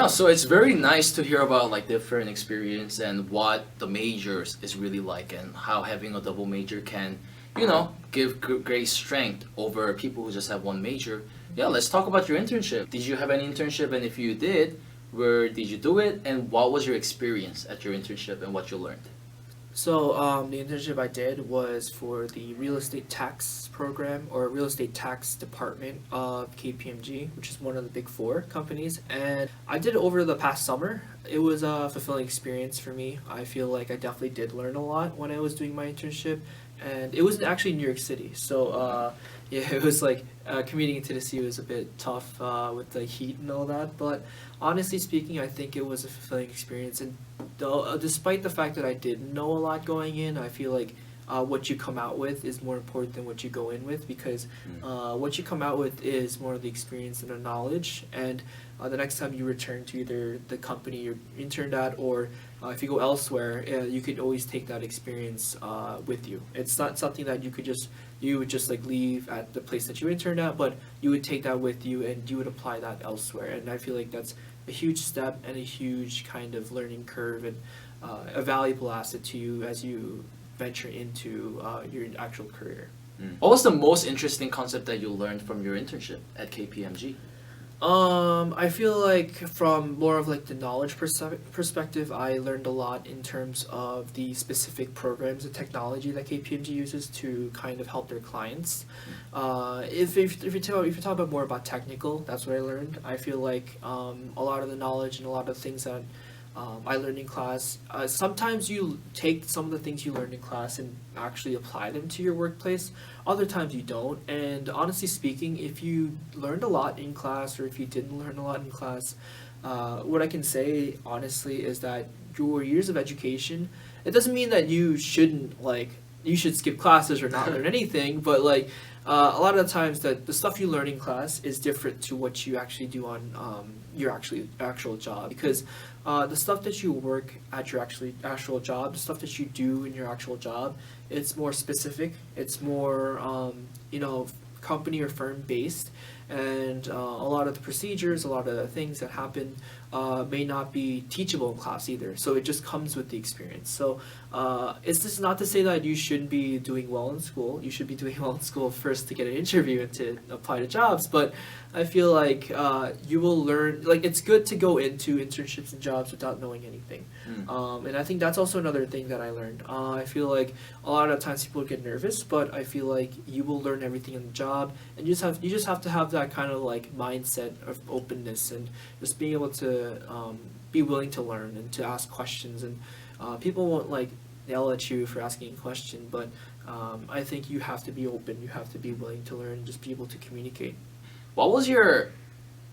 Yeah, so it's very nice to hear about like different experience and what the majors is really like and how having a double major can, give great strength over people who just have one major. Yeah, let's talk about your internship. Did you have an internship, and if you did, where did you do it, and what was your experience at your internship and what you learned? So the internship I did was for the real estate tax program or real estate tax department of KPMG, which is one of the big four companies. And I did it over the past summer. It was a fulfilling experience for me. I feel like I definitely did learn a lot when I was doing my internship. And it was actually in New York City. So yeah, it was like commuting into the city was a bit tough with the heat and all that. But honestly speaking, I think it was a fulfilling experience. And though, despite the fact that I didn't know a lot going in, I feel like what you come out with is more important than what you go in with because what you come out with is more of the experience and the knowledge. And the next time you return to either the company you interned at or if you go elsewhere, you could always take that experience with you. It's not something that you would just like leave at the place that you interned at, but you would take that with you and you would apply that elsewhere. And I feel like that's a huge step and a huge kind of learning curve and a valuable asset to you as you venture into your actual career. What was the most interesting concept that you learned from your internship at KPMG? I feel like from more of like the knowledge perspective, I learned a lot in terms of the specific programs and technology that KPMG uses to kind of help their clients. If you talk about more about technical, that's what I learned. I feel like a lot of the knowledge and a lot of things that I learned in class. Sometimes you take some of the things you learned in class and actually apply them to your workplace. Other times you don't. And honestly speaking, if you learned a lot in class or if you didn't learn a lot in class, what I can say honestly is that your years of education, it doesn't mean that you shouldn't you should skip classes or not learn anything, but a lot of the times that the stuff you learn in class is different to what you actually do on your actual job because the stuff that you work at your actual job, the stuff that you do in your actual job, it's more specific. It's more company or firm based, and a lot of the procedures, a lot of the things that happen may not be teachable in class either. So it just comes with the experience. So it's just not to say that you shouldn't be doing well in school. You should be doing well in school first to get an interview and to apply to jobs. But I feel like you will learn. Like it's good to go into internships and jobs without knowing anything. And I think that's also another thing that I learned. I feel like a lot of times people get nervous, but I feel like you will learn everything in the job, and you just have to have that kind of like mindset of openness and just being able to be willing to learn and to ask questions. And people won't like yell at you for asking a question, but I think you have to be open. You have to be willing to learn, and just be able to communicate. What was your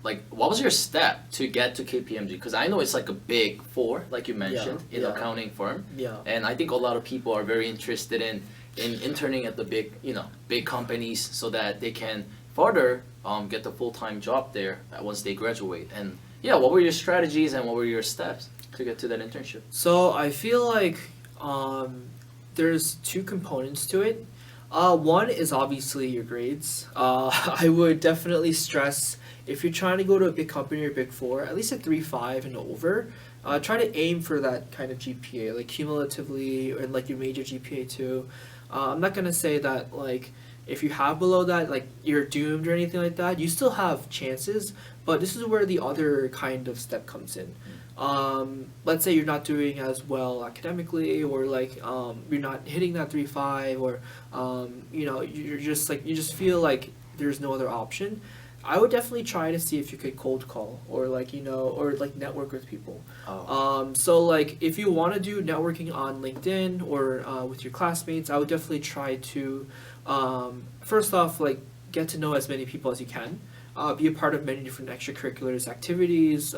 what was your step to get to KPMG? Because I know it's like a big four, like you mentioned, in accounting firm. Yeah. And I think a lot of people are very interested in interning at the big companies so that they can further get the full-time job there once they graduate. And yeah, what were your strategies and what were your steps to get to that internship? So I feel like there's two components to it. One is obviously your grades. I would definitely stress if you're trying to go to a big company or big four, at least a 3.5 and over. Try to aim for that kind of GPA, like cumulatively, and like your major GPA too. I'm not gonna say that like if you have below that, like you're doomed or anything like that. You still have chances, but this is where the other kind of step comes in. Let's say you're not doing as well academically, or like you're not hitting that 3.5, or you're just like you just feel like there's no other option. I would definitely try to see if you could cold call or or like network with people. So like if you want to do networking on LinkedIn or with your classmates, I would definitely try to first off like get to know as many people as you can. Be a part of many different extracurriculars activities.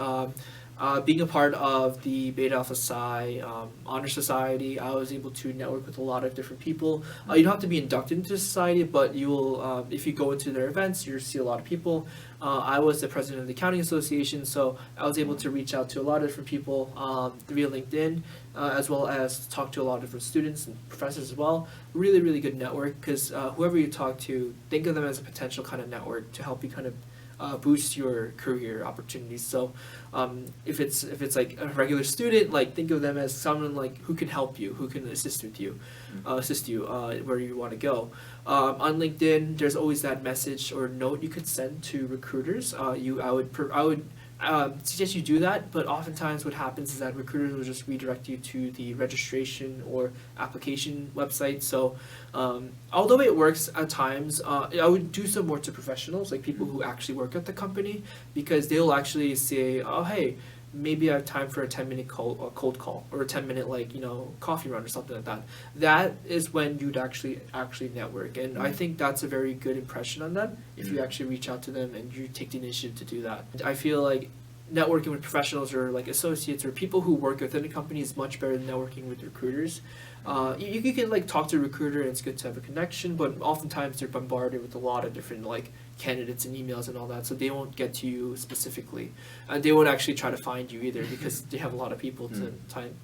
Being a part of the Beta Alpha Psi Honor Society, I was able to network with a lot of different people. You don't have to be inducted into the society, but you will, if you go into their events, you'll see a lot of people. I was the president of the Accounting Association, so I was able to reach out to a lot of different people via LinkedIn, as well as talk to a lot of different students and professors as well. Really, really good network, because whoever you talk to, think of them as a potential kind of network to help you kind of boost your career opportunities. So if it's like a regular student, like think of them as someone like who can help you, who can assist you where you want to go. On LinkedIn, there's always that message or note you could send to recruiters. I would suggest you do that, but oftentimes what happens is that recruiters will just redirect you to the registration or application website. So although it works at times, I would do some more to professionals, like people who actually work at the company, because they'll actually say, oh, hey, maybe I have time for a 10-minute cold call or a 10-minute coffee run or something like that. That is when you'd actually network, and I think that's a very good impression on them if you actually reach out to them and you take the initiative to do that. I feel like networking with professionals or like associates or people who work within a company is much better than networking with recruiters. You can like talk to a recruiter and it's good to have a connection, but oftentimes they're bombarded with a lot of different like candidates and emails and all that, so they won't get to you specifically, and they won't actually try to find you either because they have a lot of people to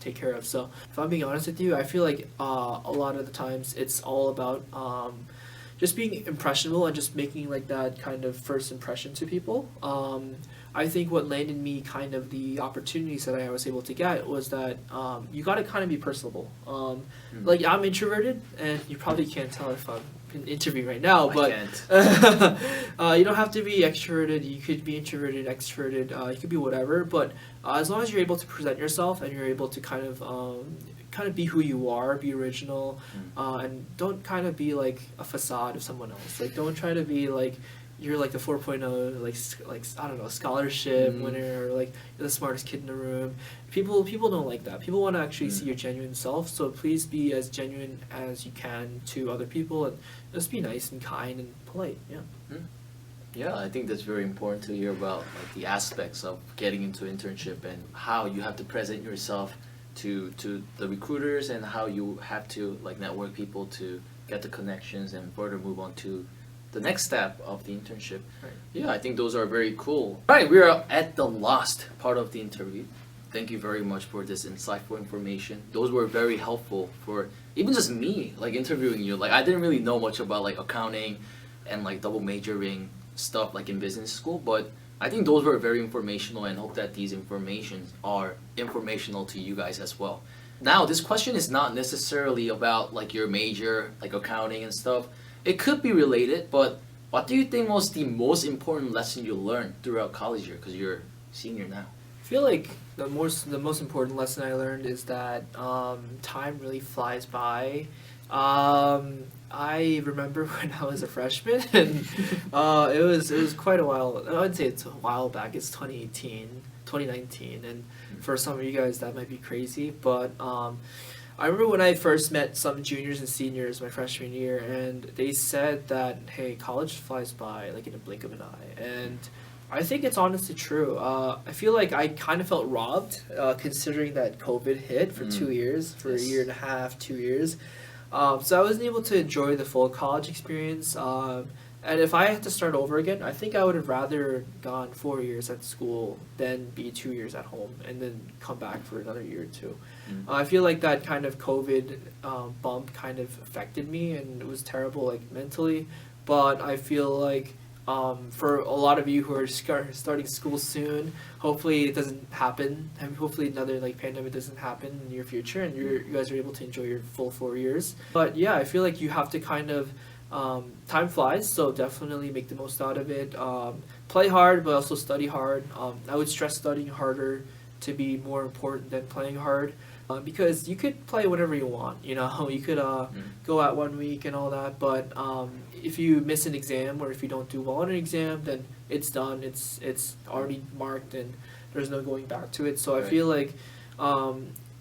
take care of. So if I'm being honest with you, I feel like a lot of the times it's all about just being impressionable and just making like that kind of first impression to people. I think what landed me kind of the opportunities that I was able to get was that you got to kind of be personable. Like I'm introverted, and you probably can't tell if I'm interviewing right now, but you don't have to be extroverted. You could be introverted, extroverted. You could be whatever, but as long as you're able to present yourself and you're able to kind of be who you are, be original, and don't kind of be like a facade of someone else. Like don't try to be like you're like the 4.0 like I don't know, scholarship winner, or like you're the smartest kid in the room. People don't like that. People want to actually see your genuine self. So please be as genuine as you can to other people, and just be nice and kind and polite. Yeah. Yeah, I think that's very important to hear about like the aspects of getting into internship and how you have to present yourself to the recruiters, and how you have to like network people to get the connections and further move on to the next step of the internship. Right. Yeah, I think those are very cool. All right, we are at the last part of the interview. Thank you very much for this insightful information. Those were very helpful for even just me, like interviewing you. Like I didn't really know much about like accounting and like double majoring stuff like in business school, but I think those were very informational, and hope that these informations are informational to you guys as well. Now, this question is not necessarily about like your major, like accounting and stuff. It could be related, but what do you think was the most important lesson you learned throughout college year? Because you're senior now. I feel like the most important lesson I learned is that time really flies by. I remember when I was a freshman, and it was quite a while. I wouldn't say it's a while back. It's 2019, and for some of you guys that might be crazy, but I remember when I first met some juniors and seniors my freshman year, and they said that, hey, college flies by like in a blink of an eye. And I think it's honestly true. I feel like I kind of felt robbed considering that COVID hit for 2 years, for a year and a half, 2 years. So I wasn't able to enjoy the full college experience. And if I had to start over again, I think I would have rather gone 4 years at school than be 2 years at home and then come back for another year or two. I feel like that kind of COVID bump kind of affected me, and it was terrible like mentally. But I feel like for a lot of you who are starting school soon, hopefully it doesn't happen, and hopefully another like pandemic doesn't happen in the near future, and you guys are able to enjoy your full 4 years. But yeah, I feel like you have to kind of time flies, so definitely make the most out of it. Play hard, but also study hard. I would stress studying harder to be more important than playing hard, because you could play whenever you want. You know, you could go out 1 week and all that, but if you miss an exam or if you don't do well on an exam, then it's done. It's already marked, and there's no going back to it. So I feel like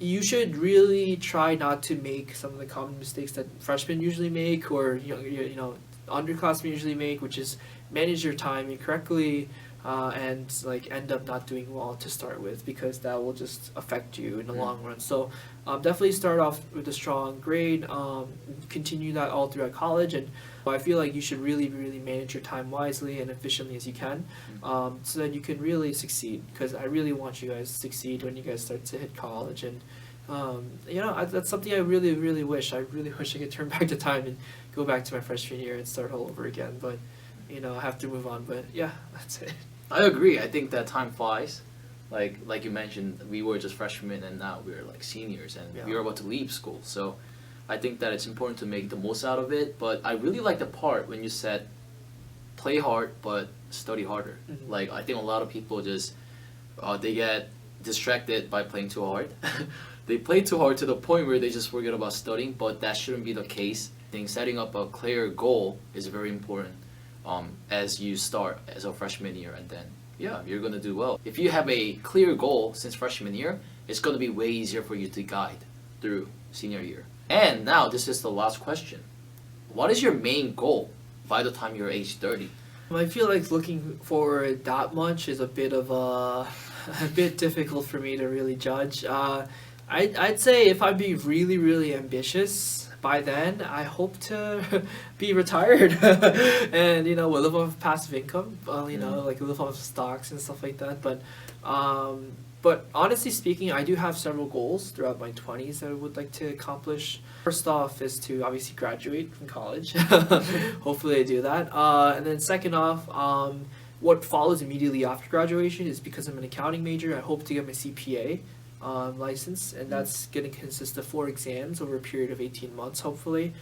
you should really try not to make some of the common mistakes that freshmen usually make, or you know underclassmen usually make, which is manage your time incorrectly and like end up not doing well to start with, because that will just affect you in the long run. So definitely start off with a strong grade, continue that all throughout college, and I feel like you should really manage your time wisely and efficiently as you can, so that you can really succeed, because I really want you guys to succeed when you guys start to hit college. And you know, that's something I really wish. I really wish I could turn back the time and go back to my freshman year and start all over again. But I have to move on. But yeah, that's it. I agree. I think that time flies. Like you mentioned, we were just freshmen and now we're like seniors and Yeah. we're about to leave school. So I think that it's important to make the most out of it. But I really like the part when you said play hard but study harder. Mhm. Like I think a lot of people just they get distracted by playing too hard. They play too hard to the point where they just forget about studying, but that shouldn't be the case. I think setting up a clear goal is very important as you start as a freshman year, and then yeah, you're gonna do well. If you have a clear goal since freshman year, it's gonna be way easier for you to guide through senior year. And now this is the last question. What is your main goal by the time you're age 30? I feel like looking forward that much is a bit of a bit difficult for me to really judge. I'd say if I'm being really, really ambitious, by then I hope to be retired and we'll live off passive income. Like live off stocks and stuff like that. But honestly speaking, I do have several goals throughout my 20s that I would like to accomplish. First off is to obviously graduate from college. Hopefully I do that. And then second off, what follows immediately after graduation is because I'm an accounting major, I hope to get my CPA license, and that's going to consist of 4 exams over a period of 18 months, hopefully.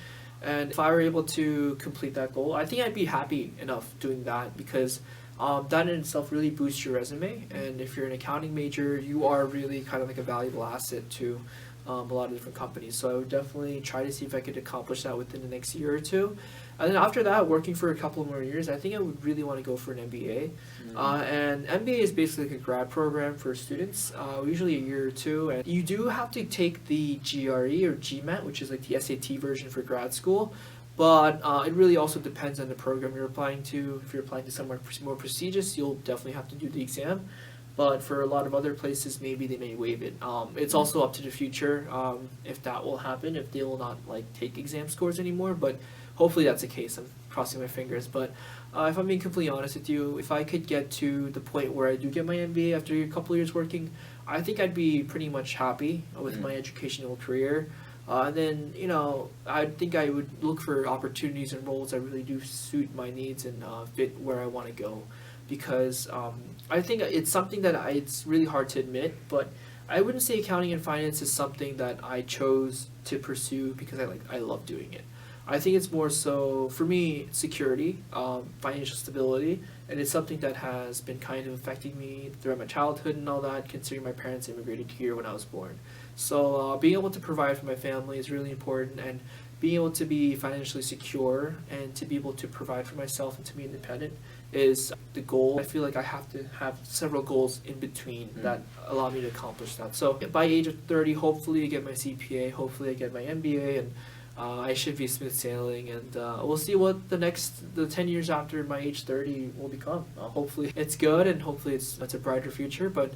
And if I were able to complete that goal, I think I'd be happy enough doing that because that in itself really boosts your resume. And if you're an accounting major, you are really kind of like a valuable asset to a lot of different companies. So I would definitely try to see if I could accomplish that within the next year or two. And then after that, working for a couple more years, I think I would really want to go for an MBA. And MBA is basically like a grad program for students, usually a year or two. And you do have to take the GRE or GMAT, which is like the SAT version for grad school. But it really also depends on the program you're applying to. If you're applying to somewhere more prestigious, you'll definitely have to do the exam. But for a lot of other places, maybe they may waive it. It's also up to the future if that will happen, if they will not like take exam scores anymore. But hopefully that's the case. I'm crossing my fingers. But if I'm being completely honest with you, if I could get to the point where I do get my MBA after a couple of years working, I think I'd be pretty much happy with my educational career. And then, I think I would look for opportunities and roles that really do suit my needs and fit where I want to go. Because I think it's something that it's really hard to admit, but I wouldn't say accounting and finance is something that I chose to pursue because I love doing it. I think it's more so, for me, security, financial stability, and it's something that has been kind of affecting me throughout my childhood and all that, considering my parents immigrated here when I was born. So being able to provide for my family is really important, and being able to be financially secure and to be able to provide for myself and to be independent is the goal. I feel like I have to have several goals in between that allow me to accomplish that. So by age of 30, hopefully I get my CPA, hopefully I get my MBA, and I should be smooth sailing, and we'll see what the 10 years after my age 30 will become. Hopefully it's good, and hopefully it's a brighter future, but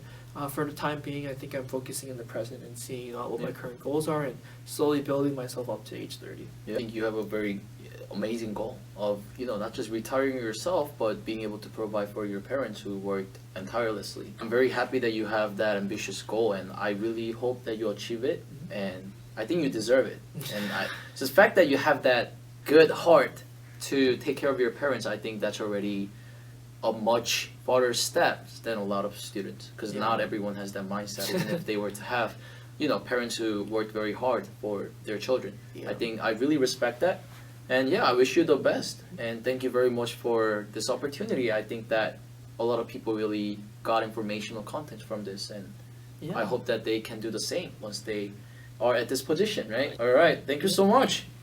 for the time being, I think I'm focusing in the present and seeing what my current goals are and slowly building myself up to age 30. Yeah. I think you have a very amazing goal of, not just retiring yourself, but being able to provide for your parents who worked tirelessly. I'm very happy that you have that ambitious goal, and I really hope that you achieve it, and I think you deserve it. And so the fact that you have that good heart to take care of your parents, I think that's already a much farther step than a lot of students, because not everyone has that mindset, even if they were to have parents who worked very hard for their children. I think I really respect that, and I wish you the best, and thank you very much for this opportunity. I think that a lot of people really got informational content from this, and I hope that they can do the same once they are at this position, right? All right, thank you so much.